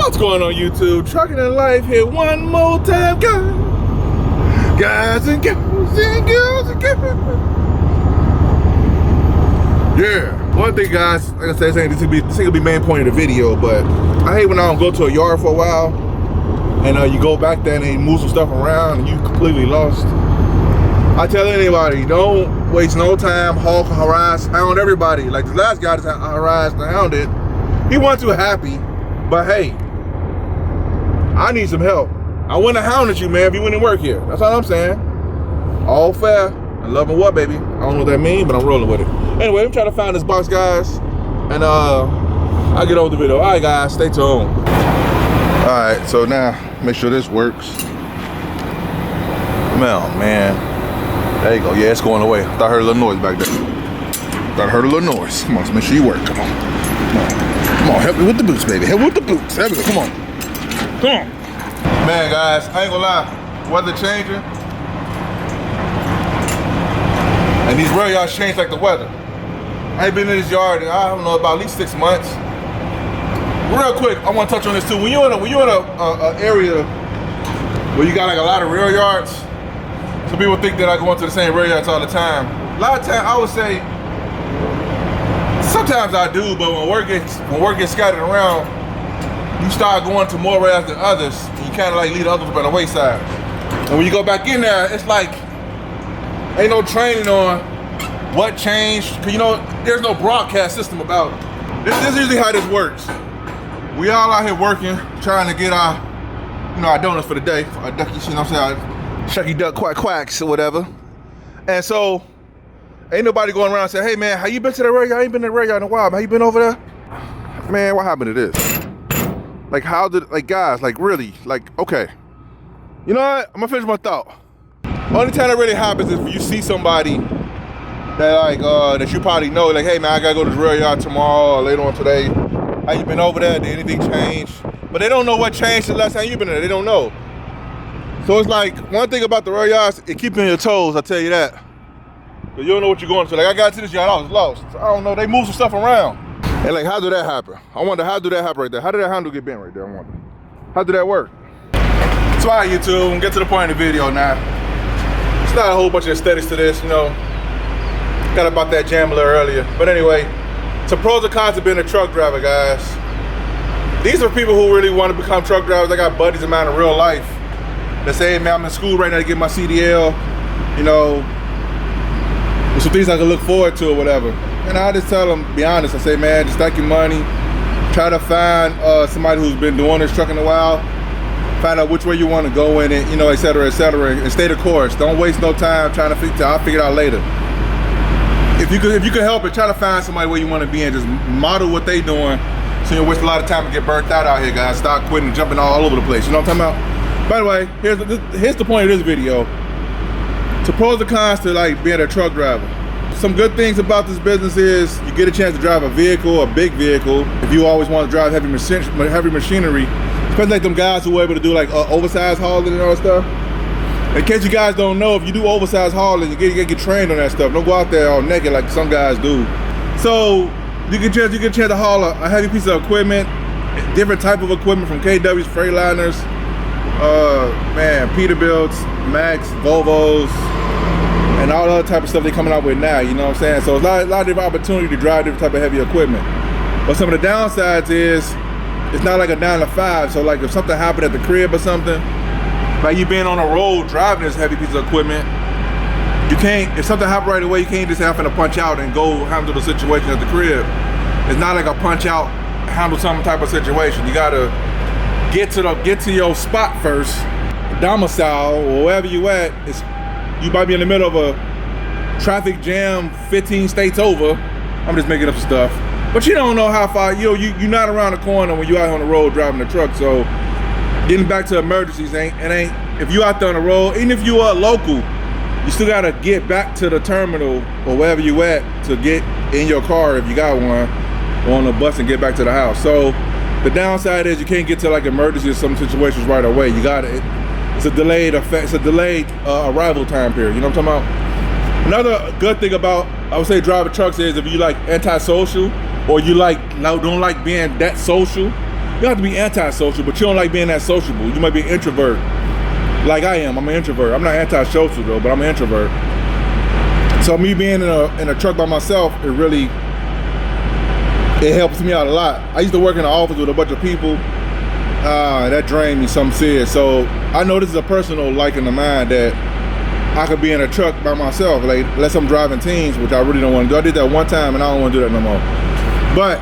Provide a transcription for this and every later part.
What's going on YouTube? Trucking in Life here one more time, guys and girls and girls and girls. Yeah, one thing guys, like I said, this ain't gonna be main point of the video, but I hate when I don't go to a yard for a while and you go back there and they move some stuff around and you completely lost. I tell anybody, don't waste no time, hawk, harass, hound everybody. Like the last guy just harassed and hounded. He wasn't too happy, but hey, I need some help. I wouldn't have hounded you, man, if you wouldn't work here. That's all I'm saying. All fair and love and what, baby? I don't know what that means, but I'm rolling with it. Anyway, I'm trying to find this box, guys, and I'll get over the video. All right, guys, stay tuned. All right, so now make sure this works. Oh, man. There you go. Yeah, it's going away. I thought I heard a little noise back there. Thought I heard a little noise. Come on, let's make sure you work. Come on. Come on. Come on, help me with the boots, baby. Help me with the boots. There we go. Come on. Come on. Man, guys, I ain't gonna lie. Weather changing. And these rail yards change like the weather. I ain't been in this yard in, I don't know, about at least 6 months. Real quick, I want to touch on this too. When you're in a area where you got like a lot of rail yards, some people think that I go into the same rail yards all the time. A lot of times, I would say, sometimes I do, but when work gets scattered around, you start going to more rails than others, and you kind of like leave the others by the wayside. And when you go back in there, it's like, ain't no training on what changed, because you know, there's no broadcast system about it. This is usually how this works. We all out here working, trying to get our donuts for the day, our duckies, you know what I'm saying? Shucky duck quacks or whatever. And so ain't nobody going around saying, hey man, how you been to the rail yard? I ain't been to the rail yard in a while, man. How you been over there? Man, what happened to this? Like how did, like guys, like really, like, okay. You know what? I'm gonna finish my thought. Only time that really happens is if you see somebody that like, that you probably know, like, hey man, I gotta go to the rail yard tomorrow or later on today. How you been over there? Did anything change? But they don't know what changed the last time you been there. They don't know. So it's like, one thing about the rail yards, it keeps you on your toes, I'll tell you that. Cause you don't know what you're going to. Like I got to this yard, I was lost. So I don't know, they move some stuff around. And like, how did that happen? I wonder, how did that happen right there? How did that handle get bent right there, I wonder? How did that work? So all right, YouTube, we'll get to the point of the video now. It's not a whole bunch of aesthetics to this, you know. Got about that jam a little earlier. But anyway, some pros and cons of being a truck driver, guys. These are people who really want to become truck drivers. I got buddies of mine in real life that say, hey man, I'm in school right now to get my CDL, you know, there's some things I can look forward to or whatever. And I just tell them, be honest, I say, man, just stack your money, try to find somebody who's been doing this trucking a while, find out which way you want to go in it, you know, et cetera, and stay the course. Don't waste no time trying to I'll figure it out later. If you can help it, try to find somebody where you want to be and just model what they doing so you don't waste a lot of time and get burnt out here, guys. Stop quitting and jumping all over the place, you know what I'm talking about? By the way, here's the point of this video. To pros and cons to like being a truck driver. Some good things about this business is you get a chance to drive a vehicle, a big vehicle. If you always want to drive heavy machinery, especially like them guys who are able to do like oversized hauling and all that stuff. In case you guys don't know, if you do oversized hauling, you get trained on that stuff. Don't go out there all naked like some guys do. So you get a chance to haul a heavy piece of equipment, different type of equipment from KWs, Freightliners, man, Peterbilts, Max, Volvos, and all the other type of stuff they're coming out with now, you know what I'm saying? So it's a lot of different opportunity to drive different type of heavy equipment. But some of the downsides is, it's not like a 9 to 5, so like if something happened at the crib or something, like you been on a road driving this heavy piece of equipment, you can't, if something happened right away, you can't just happen to punch out and go handle the situation at the crib. It's not like a punch out, handle some type of situation. You gotta get to your spot first, domicile, or wherever you at. You might be in the middle of a traffic jam 15 states over. I'm just making up stuff. But you don't know how far, you're not around the corner when you're out on the road driving the truck. So getting back to emergencies if you out there on the road, even if you are local, you still gotta get back to the terminal or wherever you at to get in your car if you got one, or on the bus and get back to the house. So the downside is you can't get to like emergency or some situations right away. It's a delayed effect. It's a delayed arrival time period. You know what I'm talking about? Another good thing about, I would say, driving trucks is if you like antisocial or you don't like being that social, you don't have to be antisocial, but you don't like being that sociable. You might be an introvert, like I am. I'm an introvert. I'm not antisocial though, but I'm an introvert. So me being in a truck by myself, it helps me out a lot. I used to work in an office with a bunch of people. That drained me some serious. So I know this is a personal liking of mine that I could be in a truck by myself, like unless I'm driving teams, which I really don't want to do. I did that one time and I don't want to do that no more. But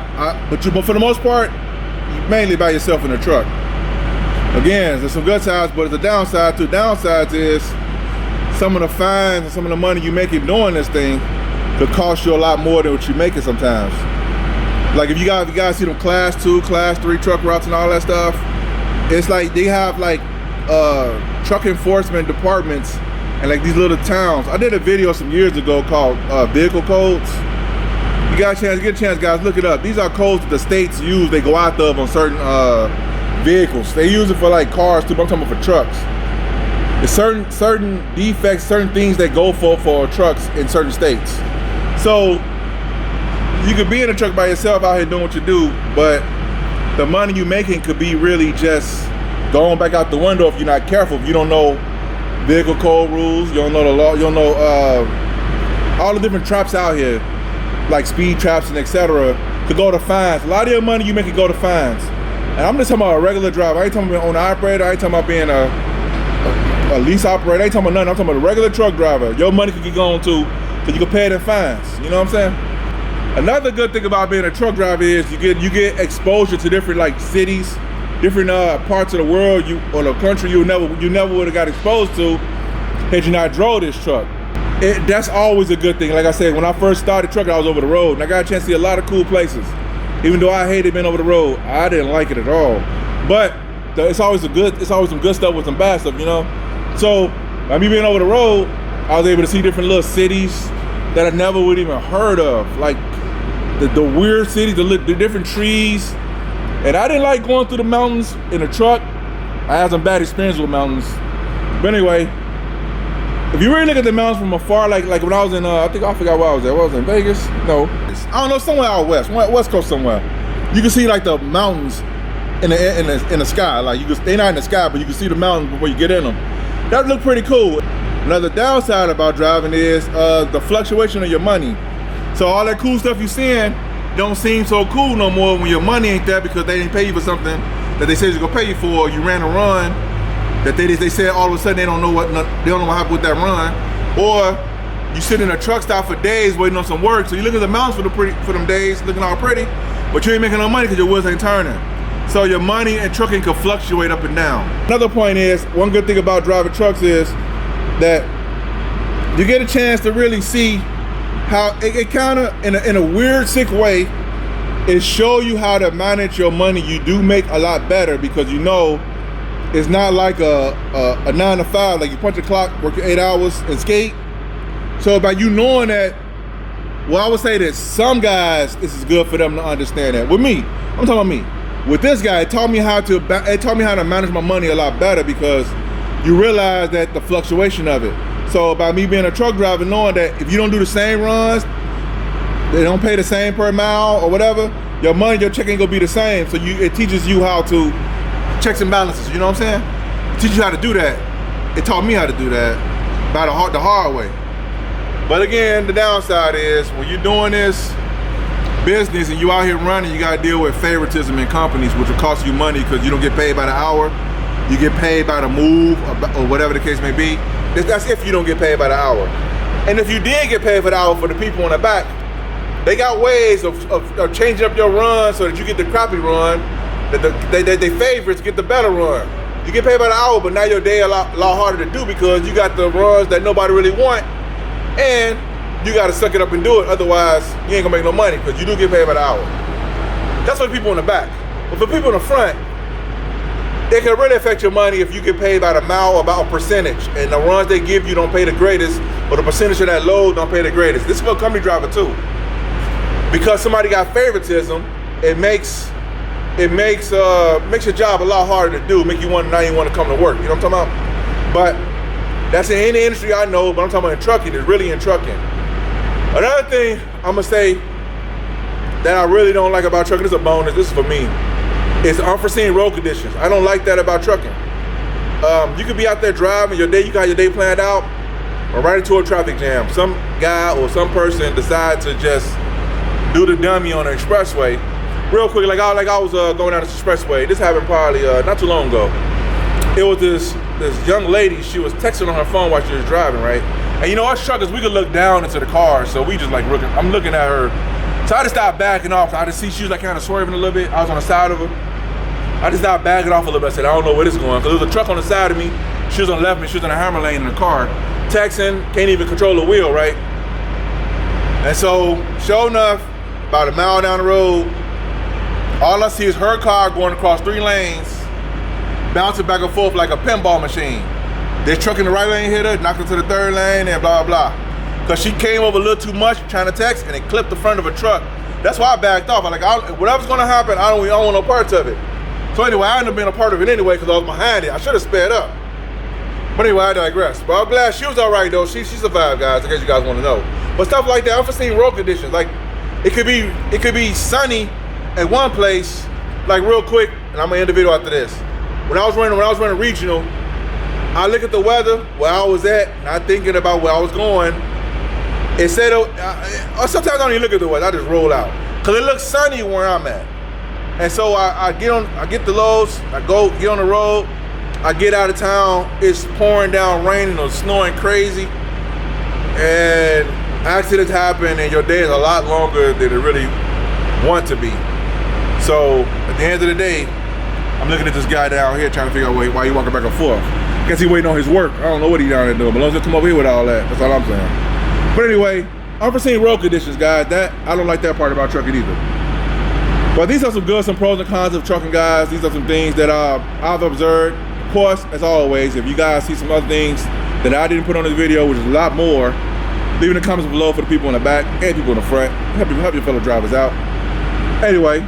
for the most part, mainly by yourself in a truck. Again, there's some good sides, but there's a downside too. Downsides is some of the fines and some of the money you make it doing this thing could cost you a lot more than what you make it sometimes. Like if you guys see them class 2, class 3 truck routes and all that stuff, it's like they have like truck enforcement departments and like these little towns. I did a video some years ago called vehicle codes. You got a chance, get a chance, guys, look it up. These are codes that the states use. They go out of on certain vehicles. They use it for like cars too, but I'm talking about for trucks. There's certain defects, certain things that go for trucks in certain states. So you could be in a truck by yourself out here doing what you do, but the money you making could be really just going back out the window if you're not careful. If you don't know vehicle code rules, you don't know the law, you don't know all the different traps out here, like speed traps and etc. could go to fines. A lot of your money you make it go to fines. And I'm just talking about a regular driver. I ain't talking about an owner operator. I ain't talking about being a lease operator. I ain't talking about nothing. I'm talking about a regular truck driver. Your money could get going to, because you can pay it in fines. You know what I'm saying? Another good thing about being a truck driver is you get exposure to different like cities, different parts of the world or the country you never would have got exposed to had you not drove this truck. That's always a good thing. Like I said, when I first started trucking, I was over the road and I got a chance to see a lot of cool places. Even though I hated being over the road, I didn't like it at all. But it's always some good stuff with some bad stuff, you know? So by me being over the road, I was able to see different little cities that I never would even heard of. Like the weird cities, the different trees. And I didn't like going through the mountains in a truck. I had some bad experiences with mountains. But anyway, if you really look at the mountains from afar, like when I was in, I forgot where I was at. What was I in Vegas? No. I don't know, somewhere out west coast somewhere. You can see like the mountains in the sky. Like they're not in the sky, but you can see the mountains before you get in them. That looked pretty cool. Another downside about driving is the fluctuation of your money. So all that cool stuff you're seeing don't seem so cool no more when your money ain't there because they didn't pay you for something that they said they're gonna pay you for. You ran a run that they said all of a sudden they don't know what happened with that run, or you sit in a truck stop for days waiting on some work. So you look at the mountains for them days, looking all pretty, but you ain't making no money because your wheels ain't turning. So your money and trucking can fluctuate up and down. Another point is, one good thing about driving trucks is that you get a chance to really see how it kind of, in a weird, sick way, it show you how to manage your money. You do make a lot better because you know it's not like a 9 to 5, like you punch a clock, work your 8 hours and skate. So by you knowing that, well, I would say that some guys, this is good for them to understand that. With me, I'm talking about me. With this guy, it taught me how to manage my money a lot better because you realize that the fluctuation of it. So by me being a truck driver, knowing that if you don't do the same runs, they don't pay the same per mile or whatever, your money, your check ain't gonna be the same. So it teaches you how to checks and balances, you know what I'm saying? It teaches you how to do that. It taught me how to do that by the hard way. But again, the downside is when you're doing this business and you out here running, you gotta deal with favoritism in companies, which will cost you money because you don't get paid by the hour. You get paid by the move or whatever the case may be. That's if you don't get paid by the hour. And if you did get paid for the hour for the people in the back, they got ways of changing up your run so that you get the crappy run, that they favorites get the better run. You get paid by the hour, but now your day a lot harder to do because you got the runs that nobody really want, and you got to suck it up and do it. Otherwise, you ain't gonna make no money because you do get paid by the hour. That's for the people in the back. But for people in the front, it can really affect your money if you get paid by the mile or about a percentage, and the runs they give you don't pay the greatest, or the percentage of that load don't pay the greatest. This is for a company driver too. Because somebody got favoritism, it makes your job a lot harder to do, make you want to come to work. You know what I'm talking about? But that's in any industry I know, but I'm talking about in trucking. It's really in trucking. Another thing I'm gonna say that I really don't like about trucking, this is a bonus, this is for me, It's unforeseen road conditions. I don't like that about trucking. You could be out there driving your day, you got your day planned out, or right into a traffic jam. Some guy or some person decide to just do the dummy on the expressway. Real quick, like I was going down this expressway. This happened probably not too long ago. It was this young lady. She was texting on her phone while she was driving, right? And you know, us truckers, we could look down into the car, so we just like looking. I'm looking at her, so I just stopped backing off. I just see she was like kind of swerving a little bit. I was on the side of her. I just stopped backing off a little bit. I said, I don't know where this is going, because there was a truck on the side of me. She was on the left of me. She was in a hammer lane in the car, texting, can't even control the wheel, right? And so, sure enough, about a mile down the road, all I see is her car going across 3 lanes, bouncing back and forth like a pinball machine. This truck in the right lane hit her, knocked her to the 3rd lane, and blah, blah, blah. Because she came over a little too much trying to text, and it clipped the front of a truck. That's why I backed off. I'm like, whatever's gonna happen, I don't want no parts of it. So anyway, I ended up being a part of it anyway because I was behind it. I should have sped up. But anyway, I digress. But I'm glad she was all right though. She survived, guys, in case you guys want to know. But stuff like that, unforeseen road conditions. Like it could be sunny at one place, like real quick, and I'm gonna end the video after this. When I was running regional, I look at the weather where I was at, not thinking about where I was going. It said, sometimes I don't even look at the weather, I just roll out. Cause it looks sunny where I'm at. And so I get the loads, I get on the road, I get out of town, it's pouring down, raining or snowing crazy, and accidents happen and your day is a lot longer than it really want to be. So at the end of the day, I'm looking at this guy down here trying to figure out why he walking back and forth. Guess he waiting on his work. I don't know what he down there doing, but as long as he come over here with all that, that's all I'm saying. But anyway, unforeseen road conditions, guys, I don't like that part about trucking either. But these are some pros and cons of trucking, guys. These are some things that I've observed. Of course, as always, if you guys see some other things that I didn't put on this video, which is a lot more, leave in the comments below for the people in the back and people in the front. Help your fellow drivers out. Anyway,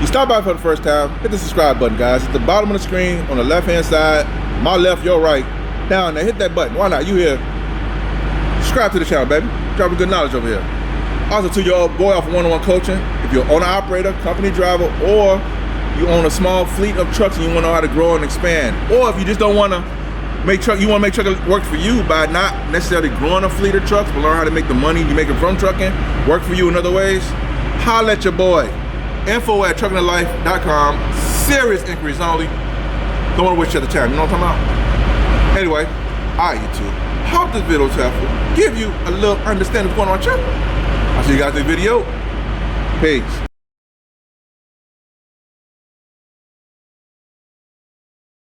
you stop by for the first time, hit the subscribe button, guys. It's the bottom of the screen on the left-hand side, my left, your right. Down there, hit that button. Why not? You here. Subscribe to the channel, baby. Dropping good knowledge over here. Also, to your boy off one-on-one coaching, if you're an owner-operator, company driver, or you own a small fleet of trucks and you want to know how to grow and expand, or if you just don't want to make truck work for you by not necessarily growing a fleet of trucks, but learn how to make the money you make it from trucking work for you in other ways, holla at your boy. info@truckingalife.com. Serious inquiries only. Don't want to waste your time. You know what I'm talking about? Anyway, all right, YouTube. Hope this video was helpful. Give you a little understanding of what's going on, I'll see you guys in the video. Peace.